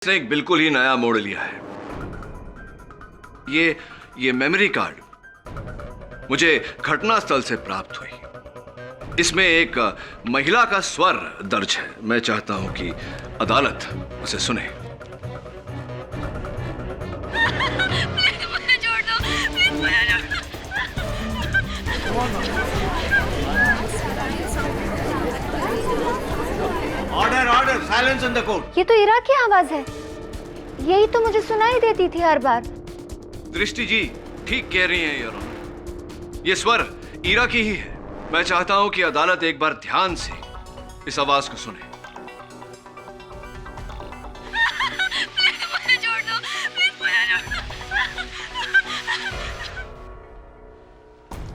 इसने एक बिल्कुल ही नया मोड़ लिया है। ये मेमोरी कार्ड मुझे घटनास्थल से प्राप्त हुई। इसमें एक महिला का स्वर दर्ज है। मैं चाहता हूं कि अदालत उसे सुने। प्लीज मुझे छोड़ दो, प्लीज मुझे छोड़ दो। Order order, silence in the court. ये तो इरा की आवाज है। यही तो मुझे सुनाई देती थी हर बार। दृष्टि जी ठीक कह रही हैं योर ऑनर। ये स्वर ईरा की ही है। मैं चाहता हूं कि अदालत एक बार ध्यान से इस आवाज को सुने। प्लीज मुझे छोड़ दो, प्लीज मुझे छोड़ दो।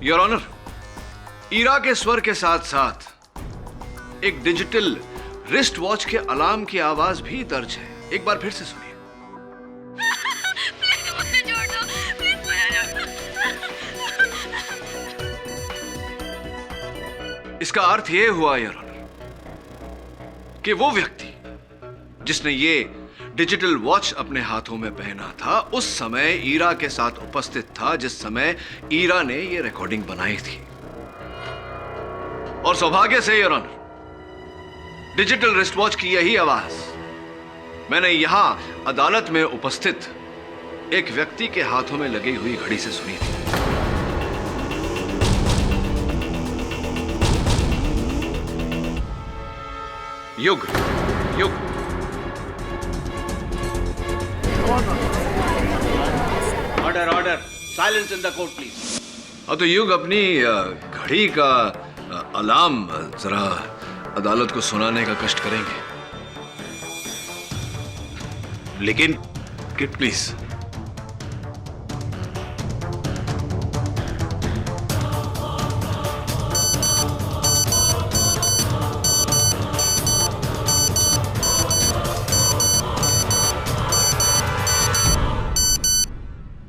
योर ऑनर, ईरा के स्वर के साथ साथ एक डिजिटल रिस्ट वॉच के अलार्म की आवाज भी दर्ज है। एक बार फिर से सुनिए। प्लीज मुझे छोड़ दो, प्लीज मुझे छोड़ दो। इसका अर्थ यह हुआ योर ऑनर कि वो व्यक्ति जिसने ये डिजिटल वॉच अपने हाथों में पहना था उस समय ईरा के साथ उपस्थित था जिस समय ईरा ने ये रिकॉर्डिंग बनाई थी। और सौभाग्य से your honour, digital wrist watch की यही आवाज मैंने यहां अदालत में उपस्थित एक व्यक्ति के हाथों में लगी हुई घड़ी से सुनी थी। युग युग order order, silence in the court please. हाँ तो युग अपनी घड़ी का अलार्म जरा अदालत को सुनाने का कष्ट करेंगे। लेकिन किट प्लीज।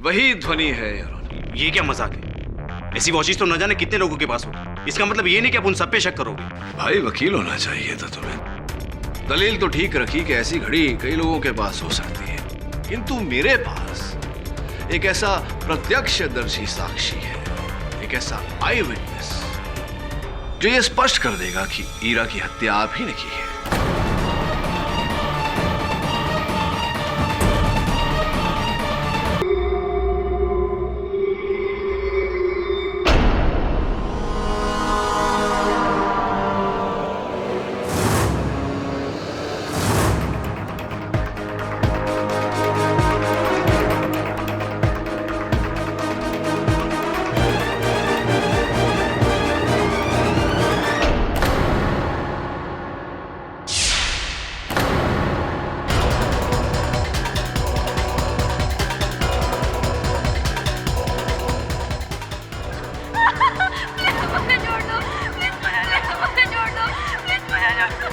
वही ध्वनि है योर ऑनर। ये क्या मजाक है? ऐसी वॉचेस तो न जाने कितने लोगों के पास होगी। इसका मतलब ये नहीं कि आप उन सब पे शक करोगे। भाई वकील होना चाहिए था तुम्हें। दलील तो ठीक रखी कि ऐसी घड़ी कई लोगों के पास हो सकती है, किंतु मेरे पास एक ऐसा प्रत्यक्षदर्शी साक्षी है, एक ऐसा आई विटनेस जो ये स्पष्ट कर देगा कि ईरा की हत्या आप ही ने की है। मुझे छोड़ दो, प्लीज मुझे छोड़ दो, प्लीज मुझे छोड़ दो।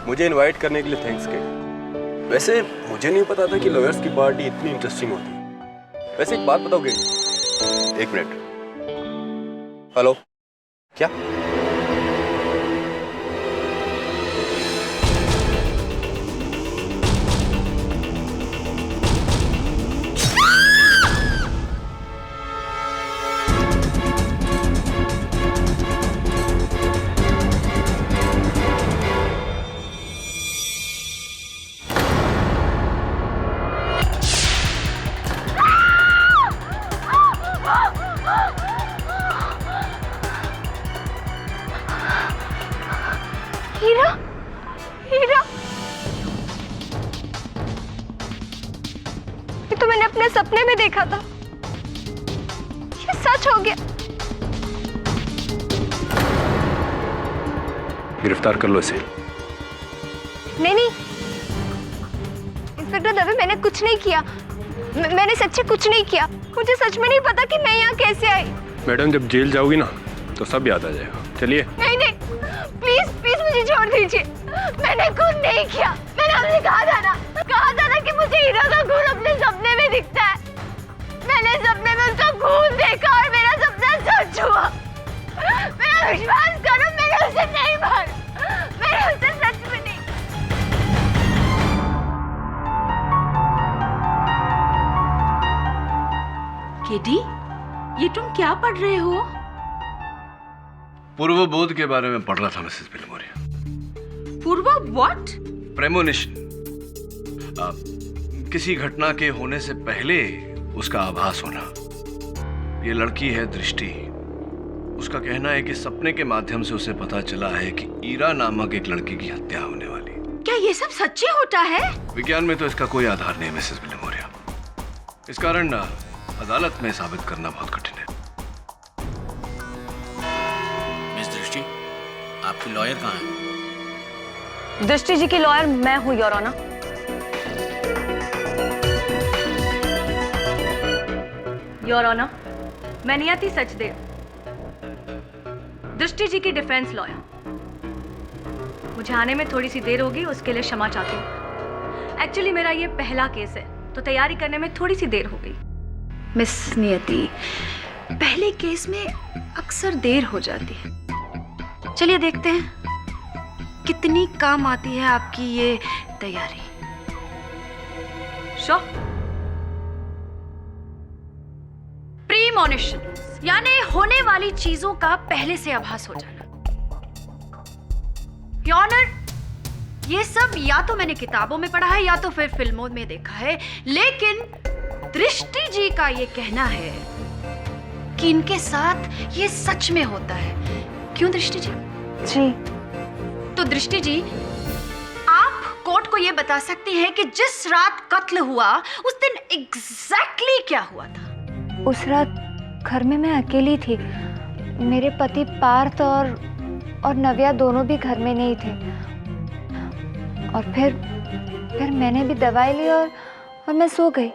मुझे इनवाइट करने के लिए थैंक्स के। वैसे मुझे नहीं पता था कि लॉयर्स की पार्टी इतनी इंटरेस्टिंग होती है। वैसे एक बात बताओगे? एक मिनट। हेलो, क्या? हीरा, हीरा, ये तो मैंने अपने सपने में देखा था। ये सच हो गया। गिरफ्तार कर लो इसे। नहीं नहीं इंस्पेक्टर दवे, मैंने कुछ नहीं किया। मैंने सच्ची कुछ नहीं किया। मुझे सच में नहीं पता कि मैं यहाँ कैसे आई। मैडम जब जेल जाओगी ना तो सब याद आ जाएगा। चलिए। नहीं नहीं, प्लीज प्लीज मुझे छोड़ दीजिए। मैंने खून नहीं किया। मैंने आपसे कहा था ना कि मुझे हीरा का खून अपने सपने में दिखता है। केडी, ये तुम क्या पढ़ रहे हो? पूर्व बोध के बारे में पढ़ रहा था मिसेस बिलमोरिया। पूर्व व्हाट? प्रेमोनिशन। किसी घटना के होने से पहले उसका आभास होना। ये लड़की है दृष्टि। उसका कहना है कि सपने के माध्यम से उसे पता चला है कि ईरा नामक एक लड़की की हत्या होने वाली। क्या ये सब सच्ची होता है? विज्ञान में तो इसका कोई आधार नहीं मिसेस बिलमोरिया। इस कारण अदालत में साबित करना बहुत कठिन है। मिस दृष्टि, आपकी लॉयर कहाँ है? दृष्टि जी की लॉयर मैं हूँ योर ऑनर। योर ऑनर, मैं नियति सचदेव, दृष्टि जी की डिफेंस लॉयर। मुझे आने में थोड़ी सी देर होगी, उसके लिए क्षमा चाहती हूँ। एक्चुअली मेरा ये पहला केस है, तो तैयारी करने में थोड़ी सी देर हो गई। मिस नियति, पहले केस में अक्सर देर हो जाती है। चलिए देखते हैं कितनी काम आती है आपकी ये तैयारी। शो प्रीमोनिशन यानी होने वाली चीजों का पहले से आभास हो जाना। योर ऑनर, ये सब या तो मैंने किताबों में पढ़ा है या तो फिर फिल्मों में देखा है, लेकिन दृष्टि जी का ये कहना है कि इनके साथ ये सच में होता है। क्यों दृष्टि जी? जी। तो दृष्टि जी, आप कोर्ट को ये बता सकती हैं कि जिस रात कत्ल हुआ उस दिन एग्जैक्टली क्या हुआ था? उस रात घर में मैं अकेली थी। मेरे पति पार्थ और नव्या दोनों भी घर में नहीं थे। और फिर मैंने भी दवाई ली और मैं सो गई।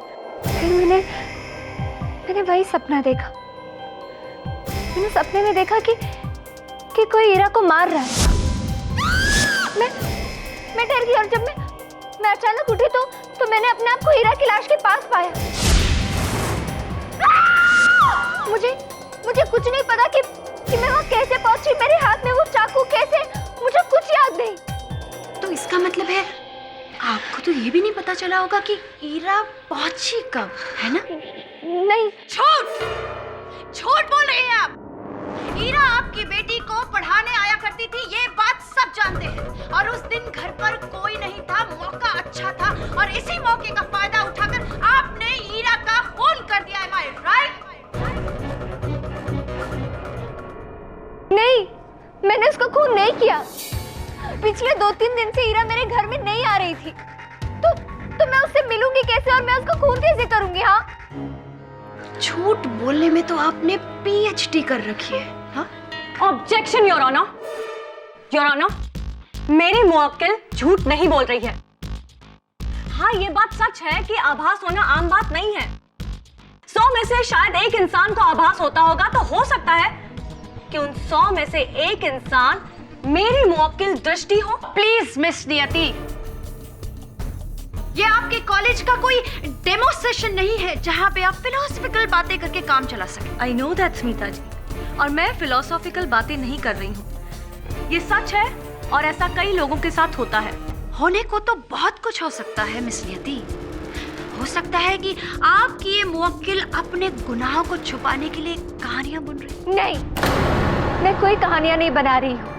फिर मैंने वही सपना देखा। मैंने सपने में देखा कि कोई ईरा को मार रहा है। मैं डर गई और जब मैं अचानक उठी तो मैंने अपने आप को ईरा की लाश के पास पाया। मुझे कुछ नहीं पता कि मैं वहाँ कैसे पहुंची, मेरे हाथ में वो चाकू कैसे, मुझे कुछ याद नहीं। तो इसका मतलब है आपको तो ये भी नहीं पता चला होगा कि ईरा पहुंची कब, है ना? नहीं। झूठ बोल रहे हैं आप। ईरा आपकी बेटी को पढ़ाने आया करती थी, ये बात सब जानते हैं। और उस दिन घर पर कोई नहीं था, मौका अच्छा था और इसी मौके का फायदा उठाकर आपने ईरा का खून कर दिया। Am I right? नहीं, मैंने उसका खून नहीं किया। पिछले 2-3 दिन से ईरा मेरे घर में नहीं आ रही थी। तो मैं उससे मिलूंगी कैसे और मैं उसका खून कैसे करूंगी? हाँ, झूठ बोलने में तो आपने PhD कर रखी है। हाँ? Objection your honour. Your honour, मेरी मुवक्किल झूठ नहीं बोल रही है। हाँ, ये बात सच है कि आभास होना आम बात नहीं है। 100 में से शायद एक इंसान को आभास होता होगा, तो हो सकता है कि उन 100 में से एक इंसान मेरी मुवक्किल दृष्टि हो। प्लीज मिस नियति, ये आपके कॉलेज का कोई डेमो सेशन नहीं है जहां पे आप फिलोसॉफिकल बातें करके काम चला सके। आई नो दैट स्मिता जी, और मैं फिलोसॉफिकल बातें नहीं कर रही हूँ। ये सच है और ऐसा कई लोगों के साथ होता है। होने को तो बहुत कुछ हो सकता है मिस नियति। हो सकता है कि आपकी ये मुवक्किल अपने गुनाहों को छुपाने के लिए कहानियां बुन रही। नहीं, मैं कोई कहानियां नहीं बना रही हूँ।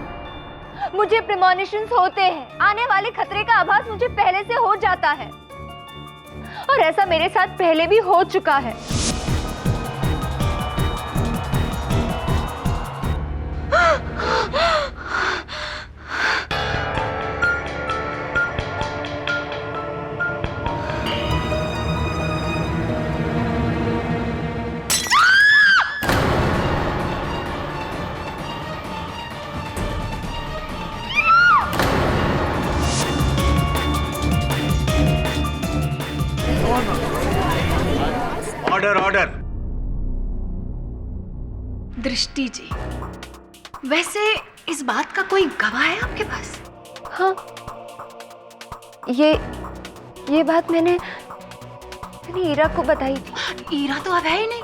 मुझे प्रीमोनिशंस होते हैं। आने वाले खतरे का आभास मुझे पहले से हो जाता है और ऐसा मेरे साथ पहले भी हो चुका है। Order order. दृष्टि जी, वैसे इस बात का कोई गवाह है आपके पास? हाँ, ये बात मैंने ईरा को बताई थी। ईरा तो अब है ही नहीं,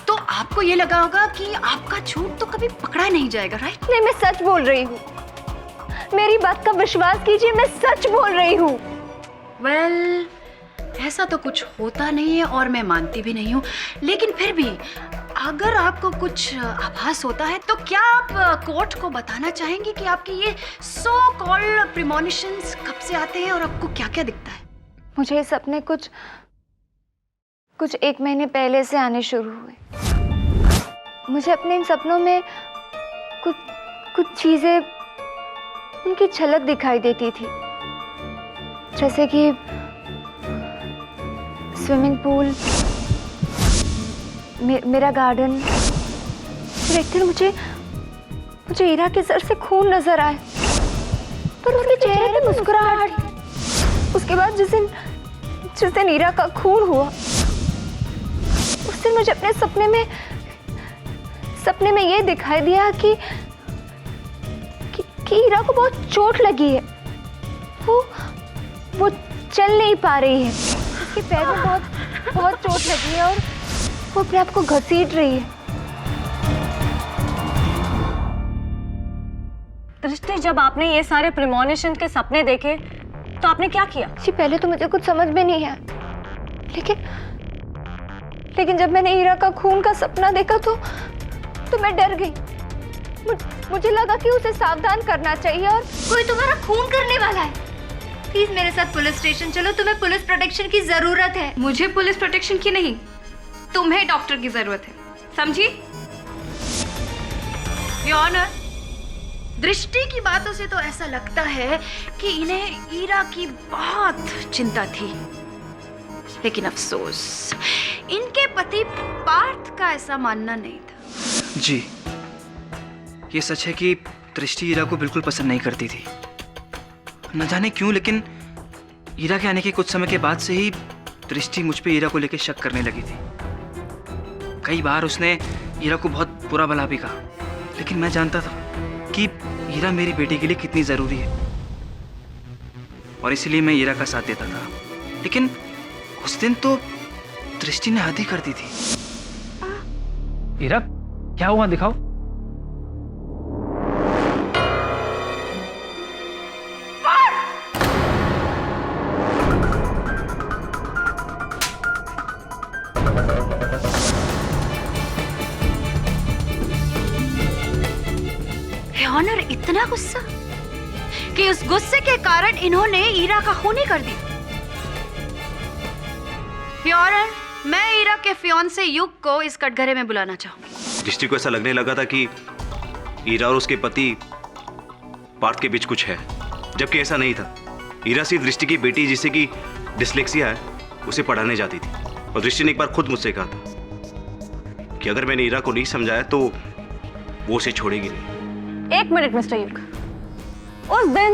तो आपको ये लगा होगा कि आपका झूठ तो कभी पकड़ा नहीं जाएगा, राइट? नहीं, मैं सच बोल रही हूँ। मेरी बात का विश्वास कीजिए, मैं सच बोल रही हूँ। वेल, ऐसा तो कुछ होता नहीं है और मैं मानती भी नहीं हूँ, लेकिन फिर भी अगर आपको कुछ आभास होता है तो क्या आप कोर्ट को बताना चाहेंगे कि आपके ये सो कॉल्ड प्रीमोनिशंस कब से आते हैं और आपको क्या क्या दिखता है? मुझे ये सपने कुछ 1 महीने पहले से आने शुरू हुए। मुझे अपने इन सपनों में कुछ चीजें, उनकी झलक दिखाई देती थी, जैसे कि स्विमिंग पूल, मेरा गार्डन। फिर एक दिन मुझे ईरा के सर से खून नजर आए, पर उसके चेहरे पे मुस्कुराहट। उसके बाद जिस दिन ईरा का खून हुआ, उस दिन मुझे अपने सपने में ये दिखाई दिया कि ईरा को बहुत चोट लगी है। वो चल नहीं पा रही है, उसके पैर में बहुत चोट लगी है और वो अपने आप को घसीट रही है। दृष्टि, जब आपने ये सारे प्रीमोनिशन के सपने देखे तो आपने क्या किया? जी, पहले तो मुझे कुछ समझ में नहीं आया, लेकिन जब मैंने ईरा का खून का सपना देखा तो मैं डर गई। मुझे लगा कि उसे सावधान करना चाहिए और कोई तुम्हारा खून करने वाला है। प्लीज मेरे साथ पुलिस स्टेशन चलो, तुम्हें पुलिस प्रोटेक्शन की जरूरत है। मुझे पुलिस प्रोटेक्शन की नहीं, तुम्हें डॉक्टर की जरूरत है, समझी? योर ऑनर, दृष्टि की बातों से तो ऐसा लगता है कि इन्हें ईरा की बहुत चिंता थी, लेकिन अफसोस इनके पति पार्थ का ऐसा मानना नहीं था। जी, ये सच है कि दृष्टि ईरा को बिल्कुल पसंद नहीं करती थी। न जाने क्यों, लेकिन ईरा के आने के कुछ समय के बाद से ही दृष्टि मुझ पे ईरा को लेकर शक करने लगी थी। कई बार उसने ईरा को बहुत बुरा भला भी कहा, लेकिन मैं जानता था कि ईरा मेरी बेटी के लिए कितनी ज़रूरी है और इसीलिए मैं ईरा का साथ देता था। लेकिन उस दिन तो दृष्टि ने हद ही कर दी थी। ईरा, क्या हुआ, दिखाओ। ऑनर, इतना गुस्सा कि उस गुस्से के कारण इन्होंने ईरा का खून ही कर दिया। ऑनर, मैं ईरा के फियांसे युग को इस कटघरे में बुलाना चाहूंगी। दृष्टि को ऐसा लगने लगा था कि ईरा और उसके पति पार्थ के बीच कुछ है, जबकि ऐसा नहीं था। ईरा सिर्फ दृष्टि की बेटी जिसे कि डिसलेक्सिया है, उसे पढ़ाने जाती थी और दृष्टि ने एक बार खुद मुझसे कहा था कि अगर मैंने ईरा को नहीं समझाया तो वो उसे छोड़ेगी नहीं। एक मिनट मिस्टर युग, उस दिन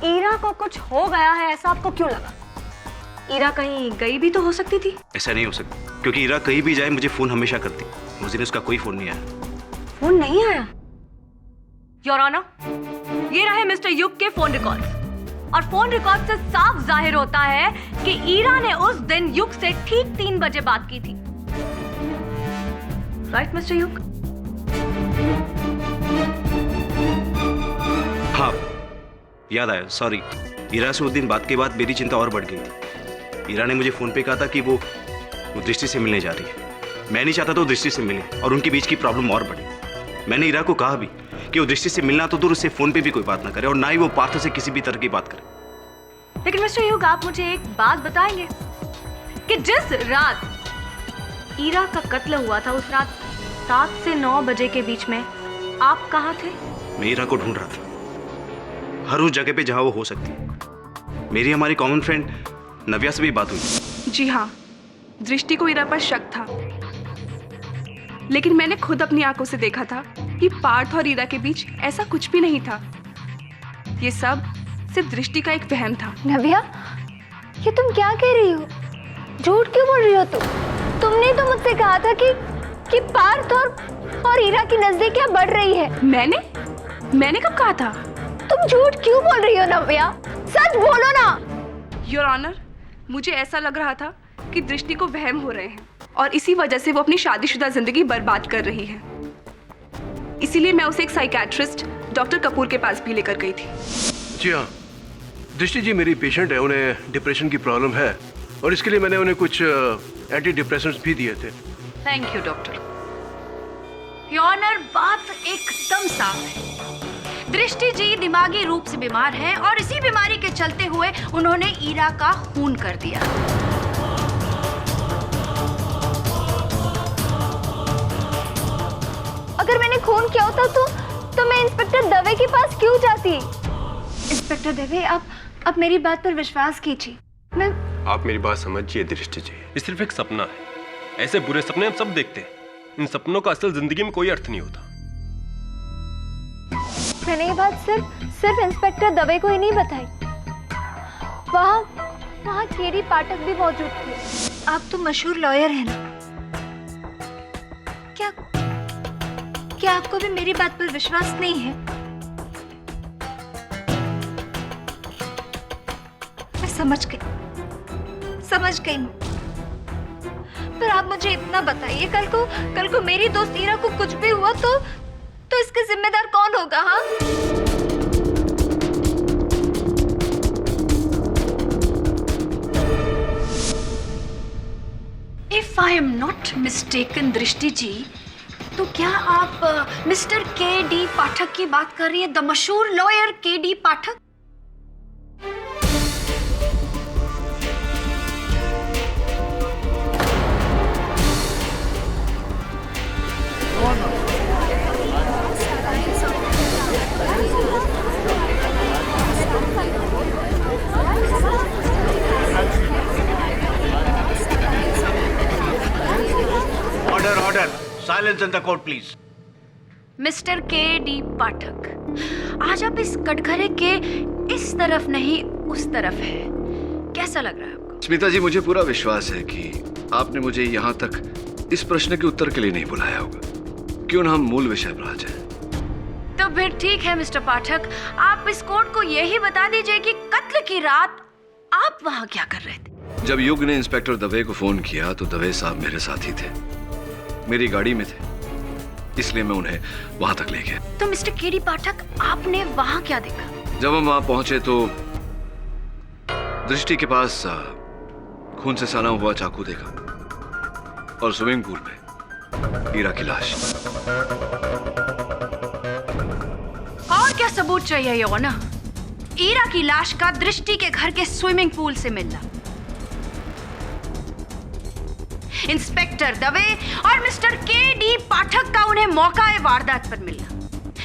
ईरा को कुछ हो गया है, ऐसा आपको क्यों लगा? ईरा कहीं गई भी तो हो सकती थी। ऐसा नहीं हो सकता, क्योंकि ईरा कहीं भी जाए मुझे फोन हमेशा करती। उस दिन उसका कोई फोन नहीं आया। फोन नहीं आया? योर ऑनर, ये रहे मिस्टर युग के फोन रिकॉर्ड्स और फोन रिकॉर्ड से साफ जाहिर होता है कि ईरा ने उस दिन युग से ठीक 3 बजे बात की थी। राइट मिस्टर युग? हाँ, याद आया, सॉरी। ईरा से उस दिन बात के बाद मेरी चिंता और बढ़ गई थी। ईरा ने मुझे फोन पे कहा था कि वो दृष्टि से मिलने जा रही है। मैं नहीं चाहता तो दृष्टि से मिले और उनके बीच की प्रॉब्लम और बढ़े। मैंने ईरा को कहा भी कि वो दृष्टि से मिलना तो दूर, उससे फोन पे भी कोई बात ना करे और ना ही वो पार्थ से किसी भी तरह की बात करे। लेकिन मिस्टर युग, आप मुझे एक बात बताएंगे कि जिस रात ईरा का कत्ल हुआ था, उस रात 7 से 9 बजे के बीच में आप कहाँ थे? मैं ईरा को ढूंढ रहा था, हर उस जगह पे जहां वो हो सकती है। मेरी हमारी कॉमन फ्रेंड नव्या से भी बात हुई। जी हाँ, दृष्टि को ईरा पर शक था, लेकिन मैंने खुद अपनी आंखों से देखा था कि पार्थ और ईरा के बीच ऐसा कुछ भी नहीं था। ये सब सिर्फ दृष्टि का एक वहम था। नव्या, ये तुम क्या कह रही हो? झूठ क्यों बोल रही हो तुमने तो मुझसे कहा था कि पार्थ और ईरा की नजदीकियां बढ़ रही है। मैंने कब कहा था? तुम झूठ क्यों बोल रही हो नव्या? सच बोलो ना। योर ऑनर, मुझे ऐसा लग रहा था कि दृष्टि को वहम हो रहे हैं और इसी वजह से वो अपनी शादीशुदा जिंदगी बर्बाद कर रही है। इसीलिए मैं उसे एक साइकियाट्रिस्ट डॉक्टर कपूर के पास भी लेकर गई थी। जी हाँ, दृष्टि जी मेरी पेशेंट है, उन्हें डिप्रेशन की प्रॉब्लम है और इसके लिए मैंने उन्हें कुछ एंटी डिप्रेसेंट्स भी दिए थे। Thank you doctor. Your honour, बात एकदम साफ है। दृष्टि जी दिमागी रूप से बीमार हैं और इसी बीमारी के चलते हुए उन्होंने ईरा का खून कर दिया। अगर मैंने खून किया होता तो मैं इंस्पेक्टर दवे के पास क्यों जाती? इंस्पेक्टर दवे, आप मेरी बात पर विश्वास कीजिए। मैं आप मेरी बात समझिए दृष्टि जी, ये सिर्फ एक सपना है। ऐसे बुरे सपने हम सब देखते हैं, इन सपनों का असल जिंदगी में कोई अर्थ नहीं होता। मैंने ये बात सिर्फ इंस्पेक्टर दवे को ही नहीं बताई। वहाँ केडी पाठक भी मौजूद थे। आप तो मशहूर लॉयर हैं ना, क्या आपको भी मेरी बात पर विश्वास नहीं है? मैं समझ गई हूँ। पर आप मुझे इतना बताइए, कल को मेरी दोस्त ईरा को कुछ भी हुआ तो इसके जिम्मेदार कौन होगा? हाँ, if I am not mistaken दृष्टि जी, तो क्या आप मिस्टर के.डी. पाठक की बात कर रही हैं? द मशहूर lawyer K D. Pathak? Order, silence in the court please. Mister K D. Pathak, आज आप इस कटघरे के इस तरफ नहीं उस तरफ है, कैसा लग रहा है आपको? स्मिता जी, मुझे पूरा विश्वास है कि आपने मुझे यहाँ तक इस प्रश्न के उत्तर के लिए नहीं बुलाया होगा। क्यों ना हम मूल विषय पर आ जाएं। तो फिर ठीक है मिस्टर पाठक, आप इस कोर्ट को यही बता दीजिए कि कत्ल की रात आप वहाँ क्या कर रहे थे? जब युग ने इंस्पेक्टर दवे को फोन किया तो दवे साहब मेरे साथ ही थे, मेरी गाड़ी में थे, इसलिए मैं उन्हें वहां तक ले गया। तो मिस्टर के.डी. पाठक, आपने वहां क्या देखा? जब हम वहां पहुंचे तो दृष्टि के पास खून से सना हुआ चाकू देखा और स्विमिंग पूल में ईरा की लाश। और क्या सबूत चाहिए योना? ईरा की लाश का दृष्टि के घर के स्विमिंग पूल से मिलना। इंस्पेक्टर दवे और मिस्टर के.डी. पाठक का उन्हें मौका वारदात पर मिलना,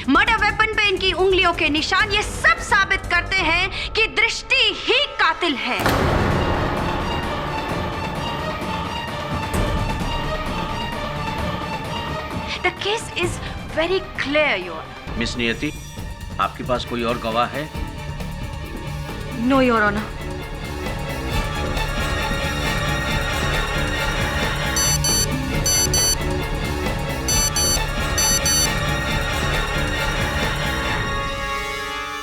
मर्डर वेपन पे इनकी उंगलियों के निशान, ये सब साबित करते हैं कि दृष्टि ही कातिल है। The case is very clear, Your Honor. Miss Niyati, आपके पास कोई और गवाह है? No your honour.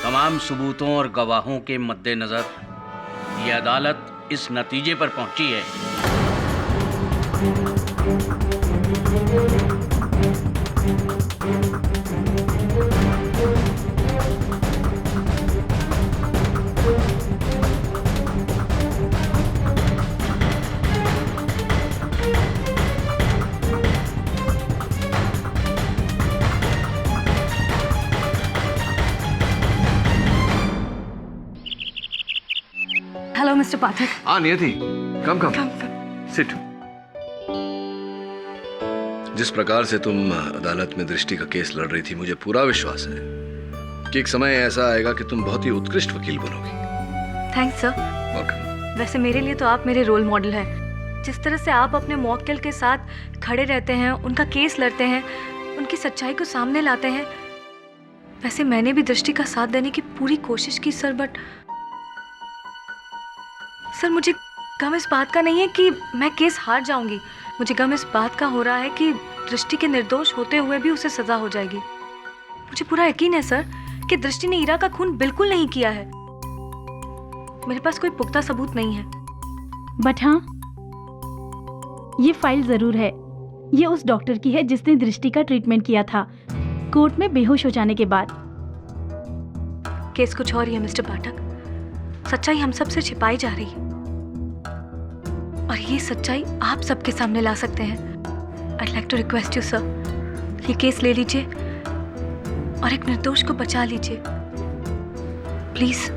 तमाम सबूतों और गवाहों के मद्देनजर ये अदालत इस नतीजे पर पहुंची है हेलो मिस्टर पाठक। हाँ नियति, कम सिट। जिस प्रकार से तुम अदालत में दृष्टि का केस लड़ रही थी, मुझे पूरा विश्वास है कि एक समय ऐसा आएगा कि तुम बहुत ही उत्कृष्ट वकील बनोगी। Thanks sir. वेलकम। वैसे मेरे लिए तो आप मेरे रोल मॉडल हैं। जिस तरह से आप अपने मौक्किल के साथ खड़े रहते हैं, उनका केस लड़ते हैं, उनकी सच्चाई को सामने लाते हैं, वैसे मैंने भी दृष्टि का साथ देने की पूरी कोशिश की सर, बट सर मुझे गम इस बात का नहीं है कि मैं केस हार जाऊंगी। मुझे गम इस बात का हो रहा है कि दृष्टि के निर्दोष होते हुए भी उसे सजा हो जाएगी। मुझे पूरा यकीन है सर कि दृष्टि ने ईरा का खून बिल्कुल नहीं किया है। मेरे पास कोई पुख्ता सबूत नहीं है। बट हाँ, ये फाइल जरूर है। ये उस डॉक्टर की है जिसने दृष्टि का ट्रीटमेंट किया था कोर्ट में बेहोश हो जाने के बाद। केस कुछ और ही है मिस्टर पाठक। सच्चाई हम सब से छिपाई जा रही है। और ये सच्चाई आप सबके सामने ला सकते हैं। I'd like to request you, sir, ये केस ले लीजिए और एक निर्दोष को बचा लीजिए, प्लीज।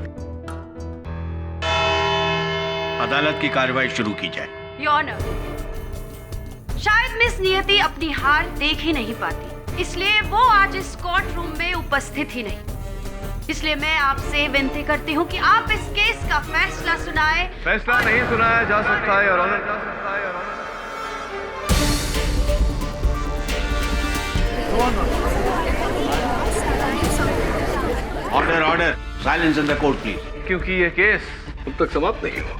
अदालत की कार्रवाई शुरू की जाए। योर ऑनर, शायद मिस नियति अपनी हार देख ही नहीं पाती, इसलिए वो आज इस कोर्ट रूम में उपस्थित ही नहीं। इसलिए मैं आपसे विनती करती हूँ कि आप इस केस का फैसला सुनाएं। फैसला नहीं सुनाया जा सकता है, your honour. Order order, silence in the court please. क्योंकि ये केस अब तक समाप्त नहीं हुआ।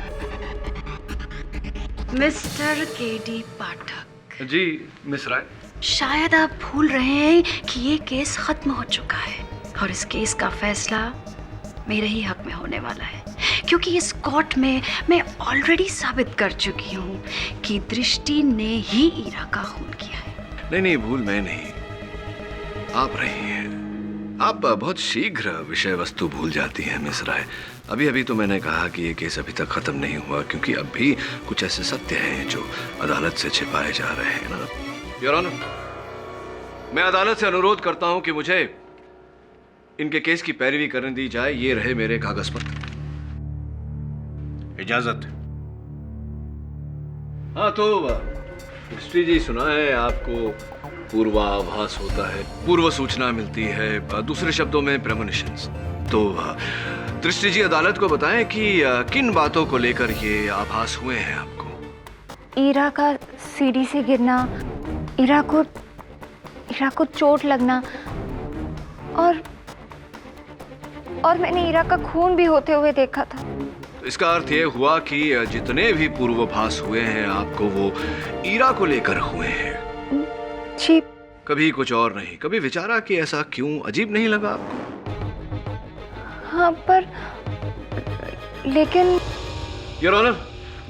मिस्टर केडी पाठक जी मिस राय, शायद आप भूल रहे हैं कि ये केस खत्म हो चुका है और इस केस का फैसला मेरे ही हक में होने वाला है, क्योंकि इस कोर्ट में मैं ऑलरेडी साबित कर चुकी हूँ कि दृष्टि ने ही ईरा का खून किया है। नहीं, भूल मैं नहीं, आप रही हैं। आप बहुत शीघ्र विषय वस्तु भूल जाती हैं मिस राय। अभी तो मैंने कहा कि ये केस अभी तक खत्म नहीं हुआ, क्योंकि अब भी कुछ ऐसे सत्य हैं जो अदालत से छिपाए जा रहे हैं ना। योर ऑनर, मैं अदालत से अनुरोध करता हूं कि मुझे इनके केस की पैरवी करने दी जाए। ये रहे मेरे कागज पत्र। इजाजत। हाँ तो दृष्टि जी, सुना है आपको पूर्वाभास होता है, पूर्व सूचना मिलती है, दूसरे शब्दों में प्रेमोनिशंस। तो दृष्टि जी अदालत को बताएं कि किन बातों को लेकर ये आभास हुए हैं आपको। ईरा का सीढ़ी से गिरना, ईरा को चोट लगना, और मैंने ईरा का खून भी होते हुए देखा था। तो इसका अर्थ ये हुआ कि जितने भी पूर्वाभास हुए हैं आपको, वो ईरा को लेकर हुए हैं। जी। कभी कुछ और नहीं? कभी विचारा कि ऐसा क्यों? अजीब नहीं लगा आपको? हाँ, पर लेकिन योर ऑनर,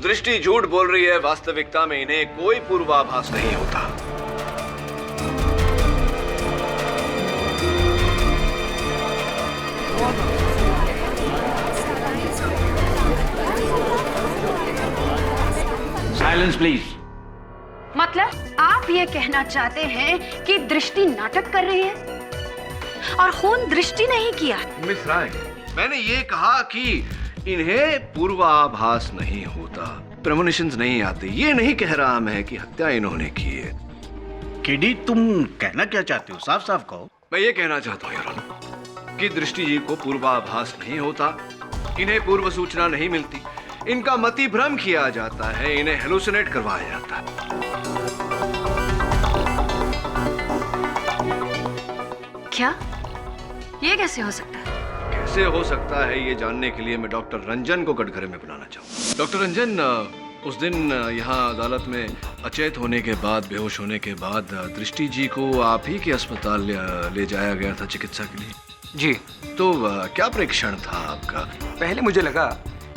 दृष्टि झूठ बोल रही है। वास्तविकता में इन्हें कोई पूर्वाभास नहीं होता। Silence please. मतलब आप ये कहना चाहते हैं कि दृष्टि नाटक कर रही है और खून दृष्टि नहीं किया? मिस राय, मैंने ये कहा कि इन्हें पूर्वाभास नहीं होता, प्रेमोनिशंस नहीं आते। ये नहीं कह रहा मैं कि हत्या इन्होंने की है। केडी, तुम कहना क्या चाहते हो? साफ साफ कहो। मैं ये कहना चाहता हूँ योर ऑनर कि दृष्टि जी को पूर्वाभास नहीं होता, इन्हें पूर्व सूचना नहीं मिलती, इनका मति भ्रम किया जाता है, इन्हें हेलुसिनेट करवाया जाता है। क्या? ये कैसे हो सकता है? कैसे हो सकता है ये जानने के लिए मैं डॉक्टर रंजन को कटघरे में बुलाना चाहूँ। डॉक्टर रंजन, उस दिन यहाँ अदालत में अचेत होने के बाद, बेहोश होने के बाद दृष्टि जी को आप ही के अस्पताल ले जाया गया था चिकित्सा के लिए। जी। तो क्या परीक्षण था आपका? पहले मुझे लगा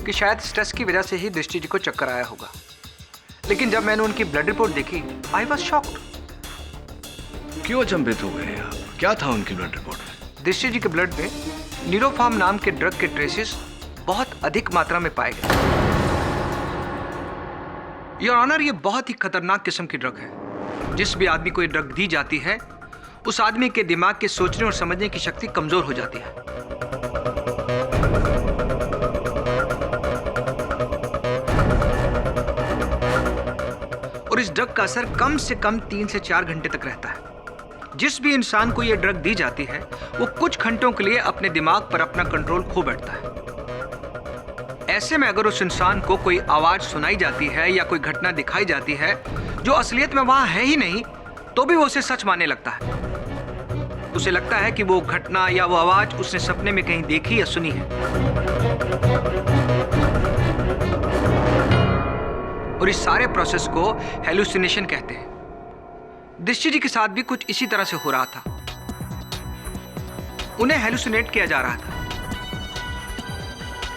कि शायद स्ट्रेस की वजह से ही दृष्टि जी को चक्कर आया होगा, लेकिन जब मैंने उनकी ब्लड रिपोर्ट देखी, आई वॉज शॉक्ड। क्यों अचंभित हो गए आप? क्या था उनकी ब्लड रिपोर्ट में? दृष्टि जी के ब्लड में न्यूरोफार्म नाम के ड्रग के ट्रेसेस बहुत अधिक मात्रा में पाए गए। योर ऑनर, ये बहुत ही खतरनाक किस्म की ड्रग है। जिस भी आदमी को ये ड्रग दी जाती है, उस आदमी के दिमाग के सोचने और समझने की शक्ति कमजोर हो जाती है। और इस ड्रग का असर कम से कम 3 से 4 घंटे तक रहता है। जिस भी इंसान को यह ड्रग दी जाती है, वो कुछ घंटों के लिए अपने दिमाग पर अपना कंट्रोल खो बैठता है। ऐसे में अगर उस इंसान को कोई आवाज सुनाई जाती है या कोई घटना दिखाई जाती है जो असलियत में वहां है ही नहीं, तो भी वो उसे सच मानने लगता है। उसे लगता है कि वो घटना या वो आवाज उसने सपने में कहीं देखी या सुनी है। और इस सारे प्रोसेस को हेलुसिनेशन कहते हैं। दृष्टि जी के साथ भी कुछ इसी तरह से हो रहा था। उन्हें हेलुसिनेट किया जा रहा था।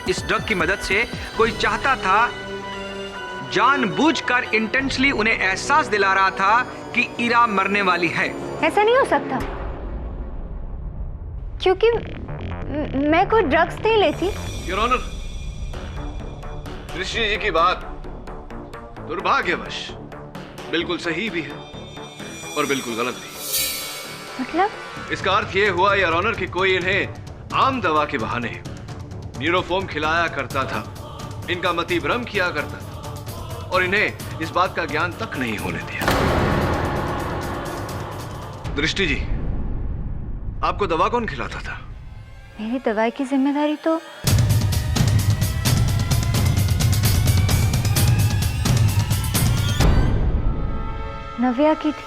इस ड्रग की मदद से कोई चाहता था, जानबूझकर इंटेंशनली उन्हें एहसास दिला रहा था कि ईरा मरने वाली है। ऐसा नहीं हो सकता, क्योंकि मैं कोई ड्रग्स नहीं लेती। योर ऑनर, दृष्टि जी की बात दुर्भाग्यवश बिल्कुल सही भी है और बिल्कुल गलत भी। मतलब इसका अर्थ ये हुआ योर ऑनर कि कोई इन्हें आम दवा के बहाने न्यूरोफॉर्म खिलाया करता था, इनका मति भ्रम किया करता था और इन्हें इस बात का ज्ञान तक नहीं होने दिया। दृष्टि जी, आपको दवा कौन खिलाता था? मेरी दवाई की जिम्मेदारी तो नव्या की थी।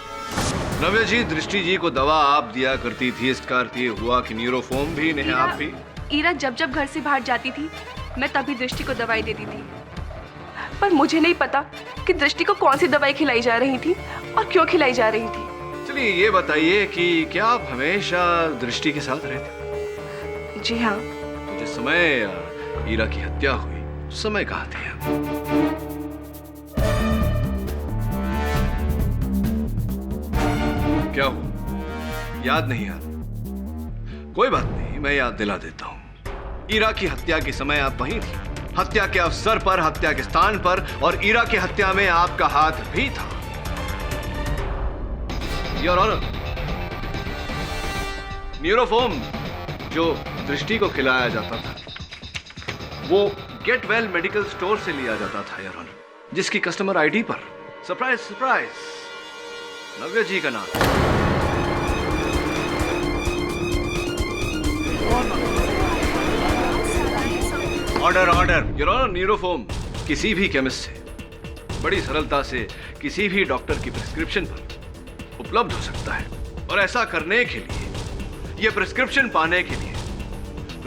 नव्या जी, दृष्टि जी को दवा आप दिया करती थी, इसका अर्थ ये हुआ कि न्यूरोफॉर्म भी इन्हें आप भी। ईरा जब जब घर से बाहर जाती थी मैं तभी दृष्टि को दवाई देती थी, पर मुझे नहीं पता कि दृष्टि को कौन सी दवाई खिलाई जा रही थी और क्यों खिलाई जा रही थी। चलिए ये बताइए कि क्या आप हमेशा दृष्टि के साथ रहते? जी हाँ। तो जिस समय ईरा की हत्या हुई उस समय कहाँ थे आप? क्या हुआ, याद नहीं याद? कोई बात नहीं, मैं याद दिला देता हूं। ईरा की हत्या के समय आप वहीं थी, हत्या के अवसर पर, हत्या के स्थान पर, और ईरा की हत्या में आपका हाथ भी था। योर ऑनर, न्यूरोफॉर्म जो दृष्टि को खिलाया जाता था वो गेट वेल मेडिकल स्टोर से लिया जाता था योर ऑनर, जिसकी कस्टमर आईडी पर सरप्राइज सरप्राइज नव्या जी का नाम। Order order. योर ऑनर, न्यूरोफॉर्म किसी भी केमिस्ट से बड़ी सरलता से किसी भी डॉक्टर की प्रिस्क्रिप्शन पर उपलब्ध हो सकता है, और ऐसा करने के लिए, ये प्रिस्क्रिप्शन पाने के लिए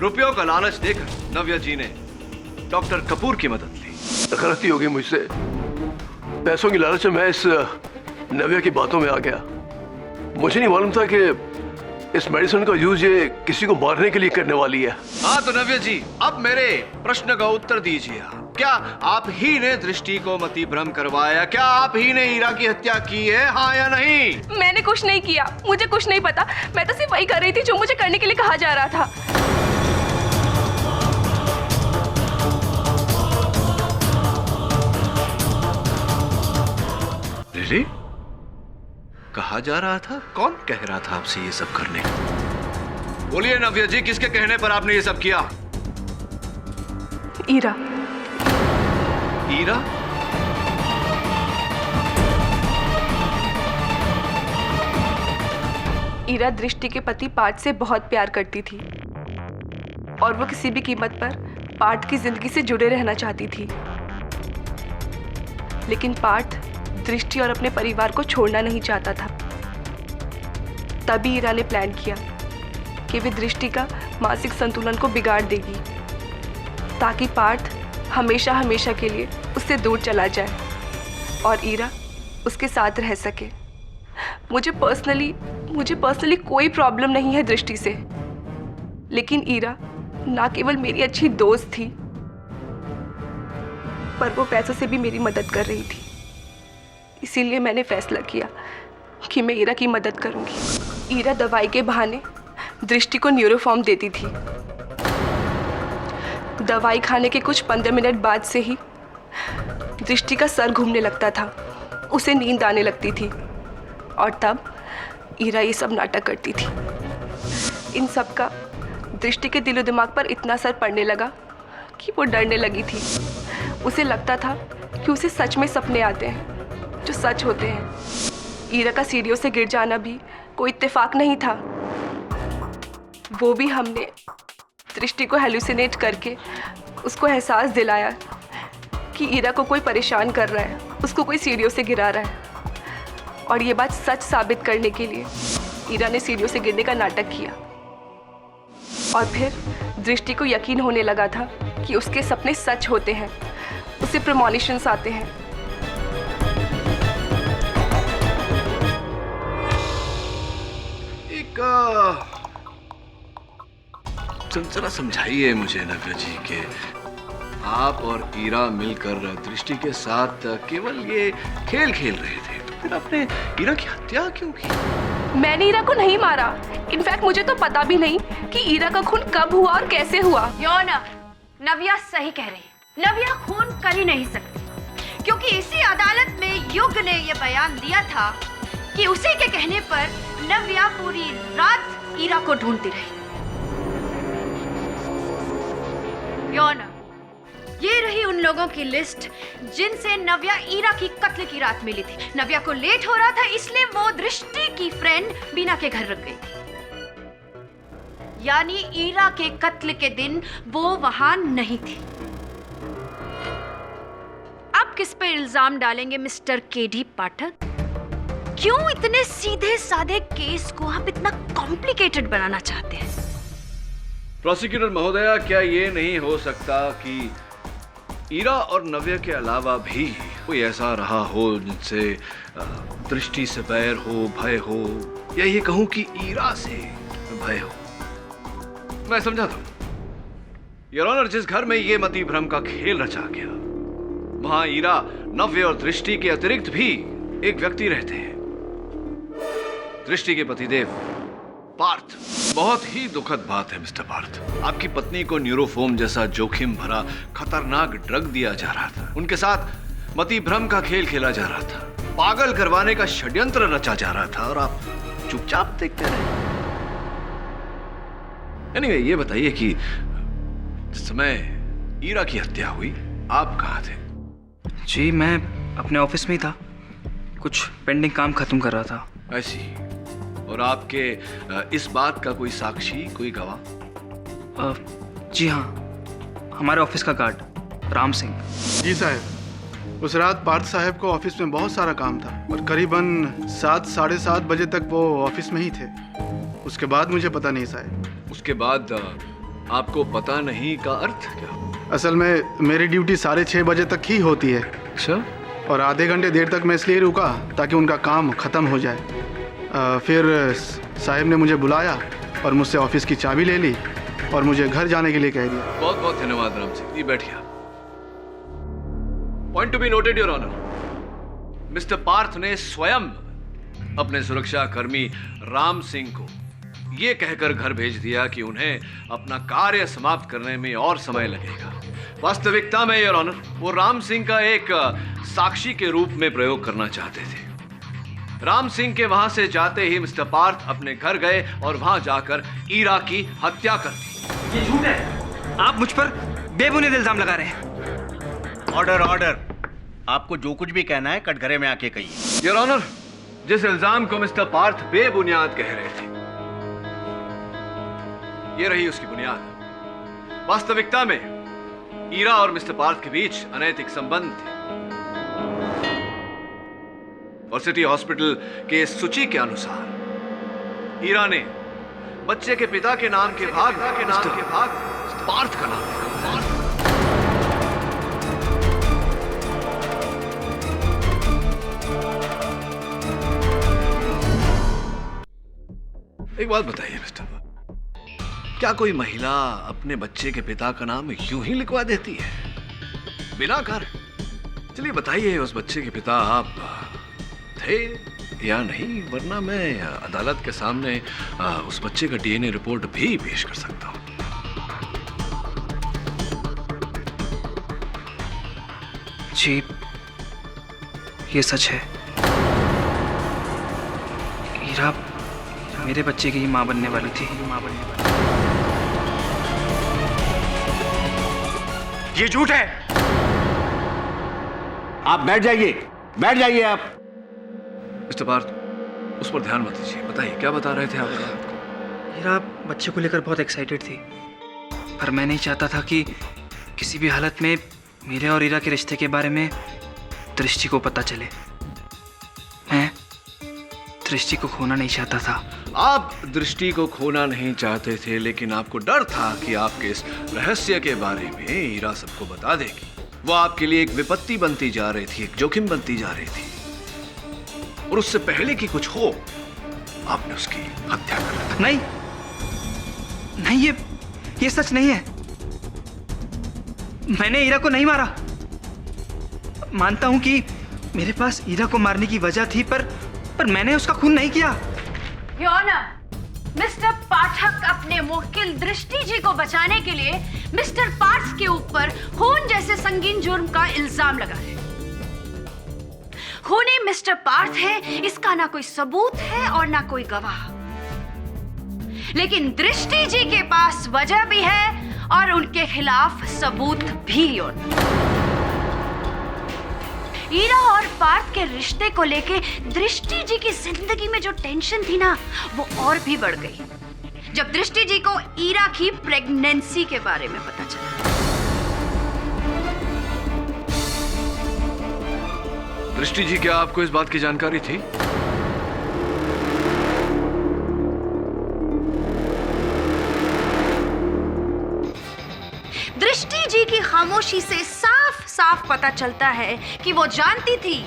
रुपयों का लालच देकर नव्या जी ने डॉक्टर कपूर की मदद ली। गलती हो गई मुझसे, पैसों की लालच में मैं इस नव्या की बातों में आ गया। मुझे नहीं मालूम था कि इस मेडिसिन का यूज ये किसी को मारने के लिए करने वाली है। हाँ तो नव्या जी, अब मेरे प्रश्न का उत्तर दीजिए। क्या आप ही ने दृष्टि को मति भ्रम करवाया? क्या आप ही ने ईरा की हत्या की है, हाँ या नहीं? मैंने कुछ नहीं किया, मुझे कुछ नहीं पता। मैं तो सिर्फ वही कर रही थी जो मुझे करने के लिए कहा जा रहा था। रियली? कहा जा रहा था? कौन कह रहा था आपसे ये सब करने को? बोलिए नव्या जी, किसके कहने पर आपने ये सब किया? ईरा। ईरा? ईरा दृष्टि के पति पार्थ से बहुत प्यार करती थी और वो किसी भी कीमत पर पार्थ की जिंदगी से जुड़े रहना चाहती थी, लेकिन पार्थ दृष्टि और अपने परिवार को छोड़ना नहीं चाहता था। तभी ईरा ने प्लान किया कि वे दृष्टि का मानसिक संतुलन को बिगाड़ देगी ताकि पार्थ हमेशा हमेशा के लिए उससे दूर चला जाए और ईरा उसके साथ रह सके। मुझे पर्सनली कोई प्रॉब्लम नहीं है दृष्टि से, लेकिन ईरा ना केवल मेरी अच्छी दोस्त थी, पर वो पैसों से भी मेरी मदद कर रही थी। इसीलिए मैंने फैसला किया कि मैं ईरा की मदद करूंगी। ईरा दवाई के बहाने दृष्टि को न्यूरोफॉर्म देती थी। दवाई खाने के कुछ 15 मिनट बाद से ही दृष्टि का सर घूमने लगता था, उसे नींद आने लगती थी, और तब ईरा ये सब नाटक करती थी। इन सब का दृष्टि के दिलो दिमाग पर इतना असर पड़ने लगा कि वो डरने लगी थी। उसे लगता था कि उसे सच में सपने आते हैं जो सच होते हैं। ईरा का सीढ़ियों से गिर जाना भी कोई इत्तेफाक नहीं था, वो भी हमने दृष्टि को हेलुसिनेट करके उसको एहसास दिलाया कि ईरा को कोई परेशान कर रहा है, उसको कोई सीढ़ियों से गिरा रहा है। और ये बात सच साबित करने के लिए ईरा ने सीढ़ियों से गिरने का नाटक किया, और फिर दृष्टि को यकीन होने लगा था कि उसके सपने सच होते हैं, उसे प्रेमोनिशंस आते हैं। जरा समझाइए मुझे नव्या जी के आप और ईरा मिलकर दृष्टि के साथ केवल ये खेल खेल रहे थे, तो फिर आपने ईरा की हत्या क्यों की? मैंने ईरा को नहीं मारा। इनफैक्ट मुझे तो पता भी नहीं कि ईरा का खून कब हुआ और कैसे हुआ। योना, नव्या सही कह रही है। नव्या खून कर ही नहीं सकती क्योंकि क्योंकि इसी अदालत में युग ने यह बयान दिया था कि उसी के कहने पर नव्या पूरी रात ईरा को ढूंढती रही। योना, ये रही उन लोगों की लिस्ट जिनसे नव्या ईरा की कत्ल की रात मिली थी। नव्या को लेट हो रहा था, इसलिए वो दृष्टि की फ्रेंड बीना के घर रुक गई थी। यानी ईरा के कत्ल के दिन वो वहां नहीं थी। अब किस पे इल्जाम डालेंगे मिस्टर केडी पाठक? क्यों इतने सीधे साधे केस को आप इतना कॉम्प्लिकेटेड बनाना चाहते हैं? प्रोसिक्यूटर महोदया, क्या ये नहीं हो सकता कि ईरा और नव्या के अलावा भी कोई ऐसा रहा हो जिनसे दृष्टि से बैर हो, भय हो, या ये कहूं कि ईरा से भय हो? मैं समझाता हूं। योर ऑनर, जिस घर में ये मति भ्रम का खेल रचा गया, वहां ईरा, नव्या और दृष्टि के अतिरिक्त भी एक व्यक्ति रहते हैं, दृष्टि के पतिदेव पार्थ। बहुत ही दुखद बात है मिस्टर पार्थ, आपकी पत्नी को न्यूरोफोम जैसा जोखिम भरा खतरनाक ड्रग दिया जा रहा था, उनके साथ मति भ्रम का खेल खेला जा रहा था, पागल करवाने का षड्यंत्र रचा जा रहा था, और आप चुपचाप देखते रहे। Anyway, ये बताइए कि जिस समय ईरा की हत्या हुई, आप कहाँ थे? जी, मैं अपने ऑफिस में ही था, कुछ पेंडिंग काम खत्म कर रहा था। ऐसी, और आपके इस बात का कोई साक्षी, कोई गवाह? जी हाँ, हमारे ऑफिस का गार्ड राम सिंह। जी साहब, उस रात पार्थ साहब को ऑफिस में बहुत सारा काम था और करीबन 7, साढ़े 7 बजे तक वो ऑफिस में ही थे। उसके बाद मुझे पता नहीं साहब। उसके बाद आपको पता नहीं का अर्थ क्या? असल में मेरी ड्यूटी 6:30 बजे तक ही होती है। अच्छा। और आधे घंटे देर तक मैं इसलिए रुका ताकि उनका काम ख़त्म हो जाए। फिर साहब ने मुझे बुलाया और मुझसे ऑफिस की चाबी ले ली और मुझे घर जाने के लिए कह दिया। बहुत बहुत धन्यवाद राम सिंह जी, बैठिए। Point to be noted your honour, mister Parth ने स्वयं अपने सुरक्षा कर्मी राम सिंह को ये कहकर घर भेज दिया कि उन्हें अपना कार्य समाप्त करने में और समय लगेगा। वास्तविकता में योर ऑनर, वो राम सिंह का एक साक्षी के रूप में प्रयोग करना चाहते थे। राम सिंह के वहां से जाते ही मिस्टर पार्थ अपने घर गए और वहां जाकर ईरा की हत्या कर दी। ये झूठ है, आप मुझ पर बेबुनियाद इल्जाम लगा रहे हैं। ऑर्डर ऑर्डर, आपको जो कुछ भी कहना है कटघरे में आके कहिए। योर ऑनर, जिस इल्जाम को मिस्टर पार्थ बेबुनियाद कह रहे थे, ये रही उसकी बुनियाद। वास्तविकता में ईरा और मिस्टर पार्थ के बीच अनैतिक संबंध थे और सिटी हॉस्पिटल के सूची के अनुसार ईरा ने बच्चे के पिता के नाम के भाग पार्थ का नाम लिखा। एक बात बताइए मिस्टर, क्या कोई महिला अपने बच्चे के पिता का नाम यूं ही लिखवा देती है बिना कारण? चलिए बताइए, उस बच्चे के पिता आप थे या नहीं, वरना मैं अदालत के सामने उस बच्चे का डीएनए रिपोर्ट भी पेश कर सकता हूं। जी, ये सच है। ईरा मेरे बच्चे की माँ बनने वाली थी। ये झूठ है। आप बैठ जाइए आप। मिस्टर पार्थ, उस पर ध्यान मत दीजिए, बताइए क्या बता रहे थे आप? ईरा बच्चे को लेकर बहुत एक्साइटेड थी, पर मैं नहीं चाहता था कि किसी भी हालत में मेरे और ईरा के रिश्ते के बारे में दृष्टि को पता चले। मैं दृष्टि को खोना नहीं चाहता था। आप दृष्टि को खोना नहीं चाहते थे, लेकिन आपको डर था कि आपके इस रहस्य के बारे में ईरा सबको बता देगी। वो आपके लिए एक विपत्ति बनती जा रही थी, एक जोखिम बनती जा रही थी, और उससे पहले कि कुछ हो आपने उसकी हत्या कर दी। नहीं, ये सच नहीं है। मैंने ईरा को नहीं मारा। मानता हूं कि मेरे पास ईरा को मारने की वजह थी, पर मैंने उसका खून नहीं किया। योर ऑनर, मिस्टर पाठक अपने मुवक्किल दृष्टि जी को बचाने के लिए मिस्टर पार्थ के ऊपर खून जैसे संगीन जुर्म का इल्जाम लगा है। खूनी मिस्टर पार्थ है, इसका ना कोई सबूत है और ना कोई गवाह। लेकिन दृष्टि जी के पास वजह भी है और उनके खिलाफ सबूत भी। ईरा और पार्थ के रिश्ते को लेके दृष्टि जी की जिंदगी में जो टेंशन थी ना, वो और भी बढ़ गई जब दृष्टि जी को ईरा की प्रेगनेंसी के बारे में पता चला। दृष्टि जी, क्या आपको इस बात की जानकारी थी? दृष्टि जी की खामोशी से साफ साफ पता चलता है कि वो जानती थी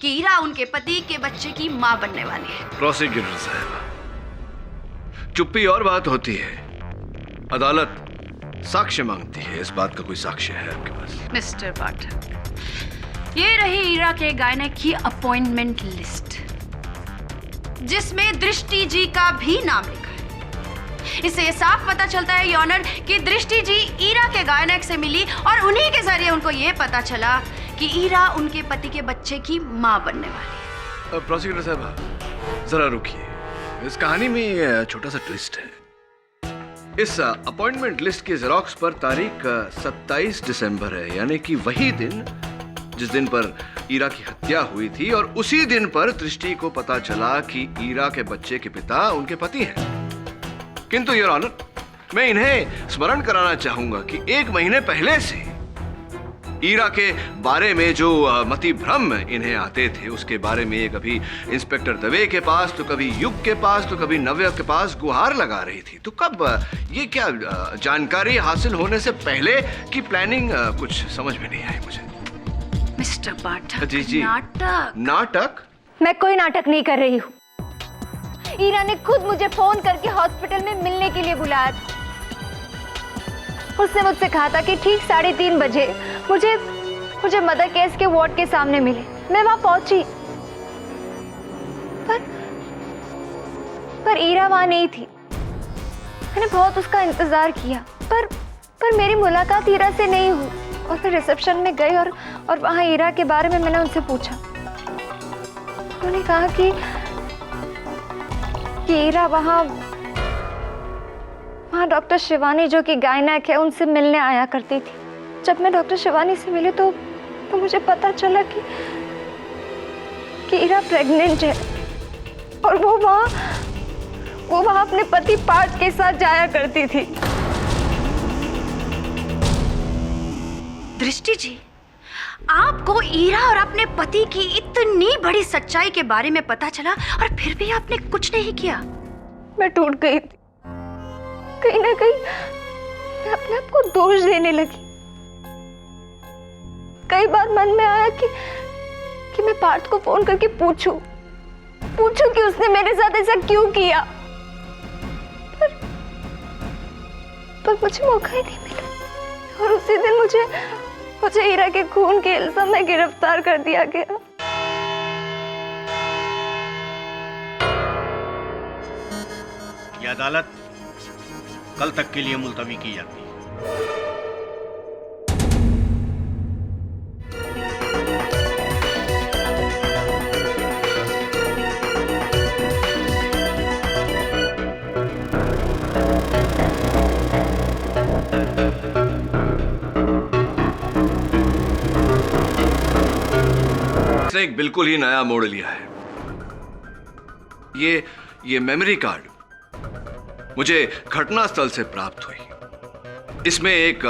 कि ईरा उनके पति के बच्चे की मां बनने वाली है। प्रोसिक्यूटर साहब, चुप्पी और बात होती है, अदालत साक्ष्य मांगती है। इस बात का कोई साक्ष्य है आपके पास? मिस्टर पाठक, ये रही ईरा के गायने की अपॉइंटमेंट लिस्ट, जिसमें दृष्टि जी का भी नाम लिखा है। इससे साफ पता चलता है योर ऑनर कि दृष्टि जी ईरा के गायनक से मिली और उन्हीं के जरिए उनको ये पता चला कि ईरा उनके पति के बच्चे की मां बनने वाली है। प्रोसिक्यूटर साहब, जरा रुकिए, इस कहानी में छोटा सा ट्विस्ट है। इस अपॉइंटमेंट लिस्ट की जेरोक्स पर तारीख 27 दिसंबर है, यानी कि वही दिन जिस दिन पर ईरा की हत्या हुई थी, और उसी दिन पर दृष्टि को पता चला कि ईरा के बच्चे के पिता उनके पति हैं। किंतु योर ऑनर, मैं इन्हें स्मरण कराना चाहूंगा कि 1 महीने पहले से ईरा के बारे में जो मति भ्रम इन्हें आते थे, उसके बारे में ये कभी इंस्पेक्टर दवे के पास, तो कभी युग के पास, तो कभी नव्या के पास गुहार लगा रही थी। तो कब ये क्या जानकारी हासिल होने से पहले की प्लानिंग, कुछ समझ में नहीं आई मुझे। मिस्टर पाठक, जी जी, नाटक नाटक? मैं कोई नाटक नहीं कर रही हूँ। ईरा ने खुद मुझे फोन करके हॉस्पिटल में मिलने के लिए बुलाया था। उसने मुझसे कहा था कि ठीक 3:30 बजे मुझे मदर केस के वार्ड के सामने मिले। मैं वहां पहुंची, पर ईरा वहां नहीं थी। मैंने बहुत उसका इंतजार किया, पर मेरी मुलाकात ईरा से नहीं हुई। और फिर रिसेप्शन में गई और वहां ईरा के बारे में मैंने उनसे पूछा। उन्होंने कहा कि ईरा वहां डॉक्टर शिवानी, जो कि गायनक है, उनसे मिलने आया करती थी। जब मैं डॉक्टर शिवानी से मिली तो मुझे पता चला कि ईरा प्रेग्नेंट है, और वो वहां अपने पति पार्थ के साथ जाया करती थी। दृष्टि जी, आपको ईरा और अपने पति की इतनी बड़ी सच्चाई के बारे में पता चला और फिर भी आपने कुछ नहीं किया। मैं टूट गई थी। कहीं ना कहीं मैं अपने आप को दोष देने लगी। कई बार मन में आया कि मैं पार्थ को फोन करके पूछूं कि उसने मेरे साथ ऐसा क्यों किया, पर मुझे मौका ही नहीं मिला। और उसी दिन मुझे ईरा के खून के इल्जाम में गिरफ्तार कर दिया गया। यह अदालत कल तक के लिए मुलतवी की जाती है। इसने एक बिल्कुल ही नया मोड़ लिया है। ये मेमोरी कार्ड मुझे घटनास्थल से प्राप्त हुई। इसमें एक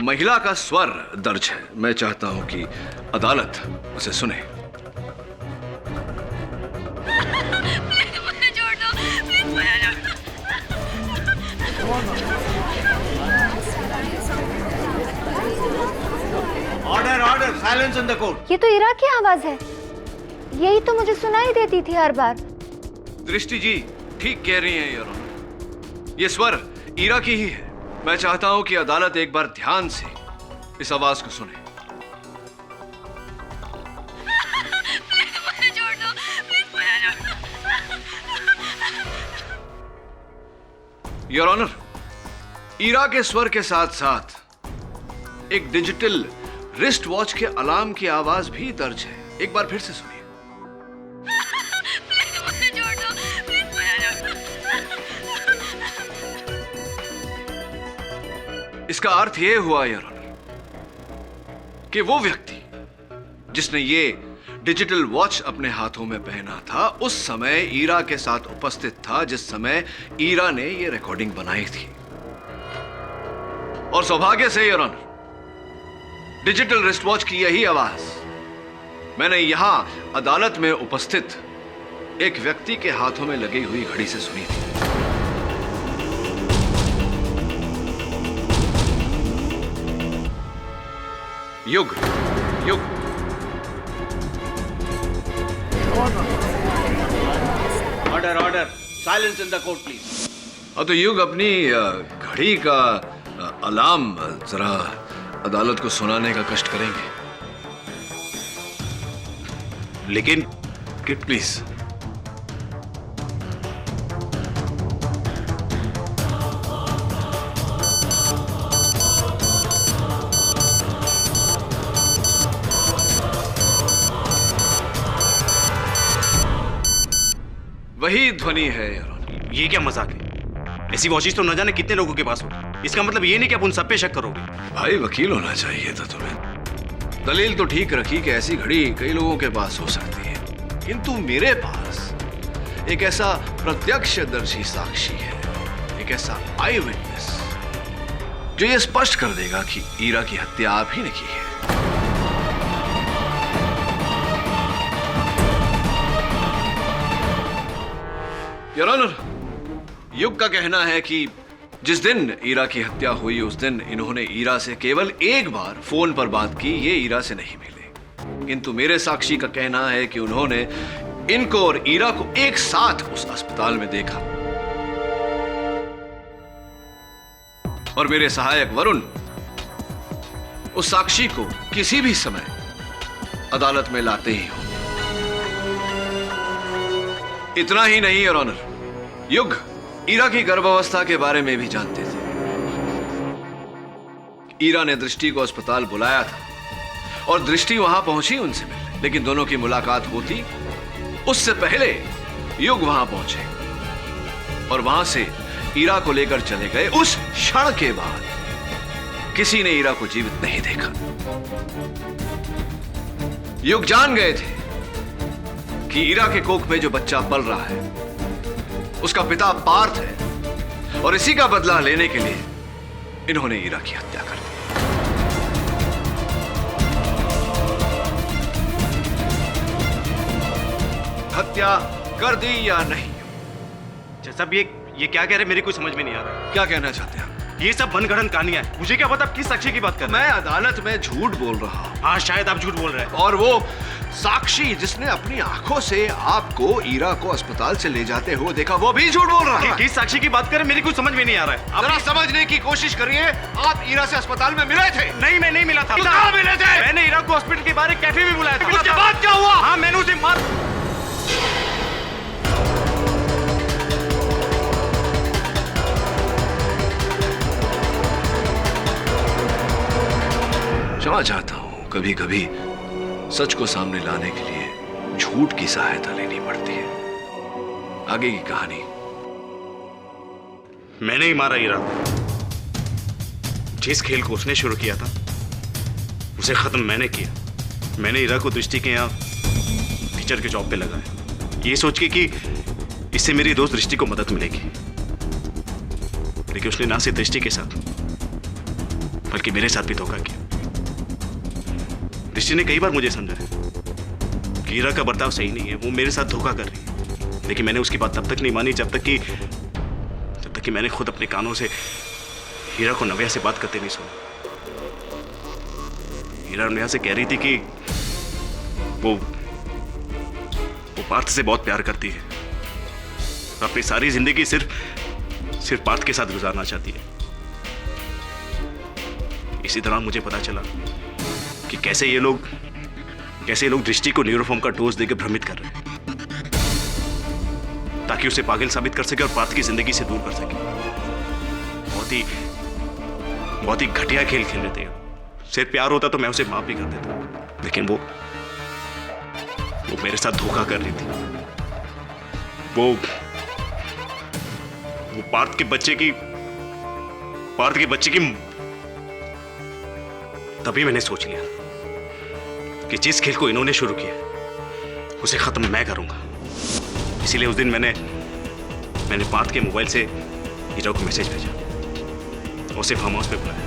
महिला का स्वर दर्ज है। मैं चाहता हूं कि अदालत उसे सुने। Order, silence in the court. ये तो ईरा की आवाज है। यही तो मुझे सुनाई देती थी हर बार। दृष्टि जी ठीक कह रही हैं योर ऑनर, ये स्वर ईरा की ही है। मैं चाहता हूं कि अदालत एक बार ध्यान से इस आवाज को सुने। योर ऑनर, ईरा के स्वर के साथ साथ एक डिजिटल रिस्ट वॉच के अलार्म की आवाज भी दर्ज है। एक बार फिर से सुनिए। इसका अर्थ यह हुआ योर ऑनर कि वो व्यक्ति जिसने ये डिजिटल वॉच अपने हाथों में पहना था उस समय ईरा के साथ उपस्थित था जिस समय ईरा ने ये रिकॉर्डिंग बनाई थी। और सौभाग्य से your honour digital wrist watch की यही आवाज मैंने यहां अदालत में उपस्थित एक व्यक्ति के हाथों में लगी हुई घड़ी से सुनी थी। युग युग order order silence in the court please. हाँ तो युग अपनी घड़ी का अलार्म जरा अदालत को सुनाने का कष्ट करेंगे। लेकिन किट प्लीज। वही ध्वनि है यार। ये क्या मजाक है? ऐसी वॉचेस तो न जाने कितने लोगों के पास होगी। इसका मतलब ये नहीं कि आप उन सब पे शक करोगे। भाई वकील होना चाहिए था तुम्हें। दलील तो ठीक रखी कि ऐसी घड़ी कई लोगों के पास हो सकती है, किंतु मेरे पास एक ऐसा प्रत्यक्षदर्शी साक्षी है, एक ऐसा आई विटनेस जो ये स्पष्ट कर देगा कि ईरा की हत्या आप ही ने की है। योर ऑनर, युग का कहना है कि जिस दिन ईरा की हत्या हुई उस दिन इन्होंने ईरा से केवल एक बार फोन पर बात की, ये ईरा से नहीं मिले। किंतु मेरे साक्षी का कहना है कि उन्होंने इनको और ईरा को एक साथ उस अस्पताल में देखा और मेरे सहायक वरुण उस साक्षी को किसी भी समय अदालत में लाते ही हो। इतना ही नहीं योर ऑनर, युग ईरा की गर्भावस्था के बारे में भी जानते थे। ईरा ने दृष्टि को अस्पताल बुलाया था और दृष्टि वहां पहुंची उनसे मिलने, लेकिन दोनों की मुलाकात होती उससे पहले युग वहां पहुंचे और वहां से ईरा को लेकर चले गए। उस क्षण के बाद किसी ने ईरा को जीवित नहीं देखा। युग जान गए थे कि ईरा के कोख में जो बच्चा पल रहा है उसका पिता पार्थ है और इसी का बदला लेने के लिए इन्होंने ईरा की हत्या कर दी। हत्या कर दी या नहीं? जैसा भी ये क्या कह रहे मेरे को समझ में नहीं आ रहा। क्या कहना चाहते हैं? ये सब मनगढ़ंत कहानियां हैं। मुझे क्या पता आप किस साक्षी की बात कर रहे हैं? मैं अदालत में झूठ बोल रहा हूं। हाँ शायद आप झूठ बोल रहे हैं। और वो साक्षी जिसने अपनी आंखों से आपको ईरा को अस्पताल से ले जाते हुए देखा वो भी झूठ बोल रहा है। किस साक्षी की बात करें मेरी कुछ समझ में नहीं आ रहा है। जरा समझने की कोशिश करिए। आप ईरा से अस्पताल में मिले थे? नहीं, मैं नहीं मिला था। कहाँ मिले थे? मैंने ईरा को हॉस्पिटल के बाहर एक कैफे में बुलाया था। उसके बाद क्या हुआ? हाँ मैंने उसे मार क्षमा चाहता हूं, कभी कभी सच को सामने लाने के लिए झूठ की सहायता लेनी पड़ती है। आगे की कहानी। मैंने ही मारा ईरा। जिस खेल को उसने शुरू किया था उसे खत्म मैंने किया। मैंने ईरा को दृष्टि के यहाँ टीचर के जॉब पे लगाया, ये सोच के कि इससे मेरी दोस्त दृष्टि को मदद मिलेगी। लेकिन उसने ना सिर्फ दृष्टि के साथ बल्कि मेरे साथ भी धोखा किया। दृष्टि ने कई बार मुझे समझाया कि ईरा का बर्ताव सही नहीं है, वो मेरे साथ धोखा कर रही है। लेकिन मैंने उसकी बात तब तक नहीं मानी जब तक कि मैंने खुद अपने कानों से हीरा को नव्या से बात करते नहीं सुना। हीरा नव्या से कह रही थी कि वो पार्थ से बहुत प्यार करती है, अपनी सारी जिंदगी सिर्फ पार्थ के साथ गुजारना चाहती है। इसी तरह मुझे पता चला कि कैसे ये लोग दृष्टि को न्यूरोफॉर्म का डोज देकर भ्रमित कर रहे हैं ताकि उसे पागल साबित कर सके और पार्थ की जिंदगी से दूर कर सके। बहुत ही घटिया खेल खेल रहे थे। सिर्फ प्यार होता तो मैं उसे माफ भी कर देता, लेकिन वो मेरे साथ धोखा कर रही थी। वो पार्थ के बच्चे की तभी मैंने सोच लिया कि जिस खेल को इन्होंने शुरू किया उसे खत्म मैं करूंगा। इसीलिए उस दिन मैंने पार्थ के मोबाइल से हीरा को मैसेज भेजा, उसे फार्म हाउस पे बुलाया।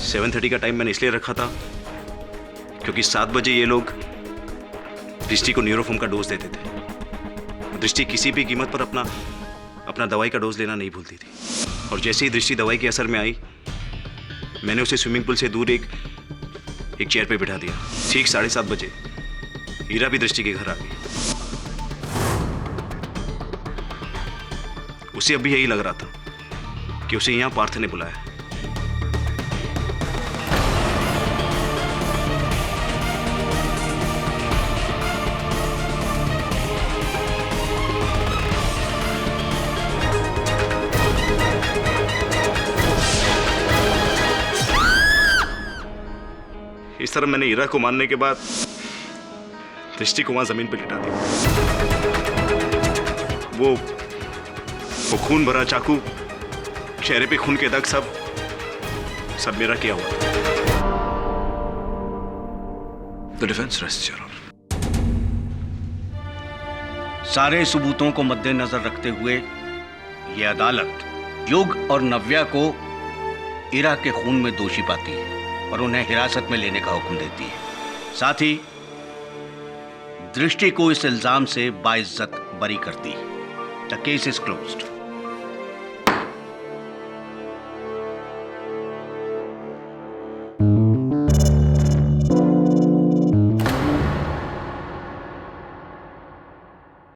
7:30 का टाइम मैंने इसलिए रखा था क्योंकि 7 बजे ये लोग दृष्टि को न्यूरोफॉर्म का डोज देते थे। दृष्टि किसी भी कीमत पर अपना दवाई का डोज लेना नहीं भूलती थी। और जैसे ही दृष्टि दवाई के असर में आई, मैंने उसे स्विमिंग पूल से दूर एक चेयर पे बिठा दिया। ठीक 7:30 बजे हीरा भी दृष्टि के घर आ गई। उसे अभी यही लग रहा था कि उसे यहां पार्थ ने बुलाया। इस तरह मैंने हीरा को मारने के बाद दृष्टि को वहां जमीन पर लिटा दिया। वो खून भरा चाकू, चेहरे पे खून के दाग, सब मेरा किया हुआ था। The defense rests, Your Honor. सारे सबूतों को मद्देनजर रखते हुए ये अदालत युग और नव्या को ईरा के खून में दोषी पाती है और उन्हें हिरासत में लेने का हुक्म देती है। साथ ही दृष्टि को इस इल्जाम से बाइज्जत बरी करती है। The case is closed.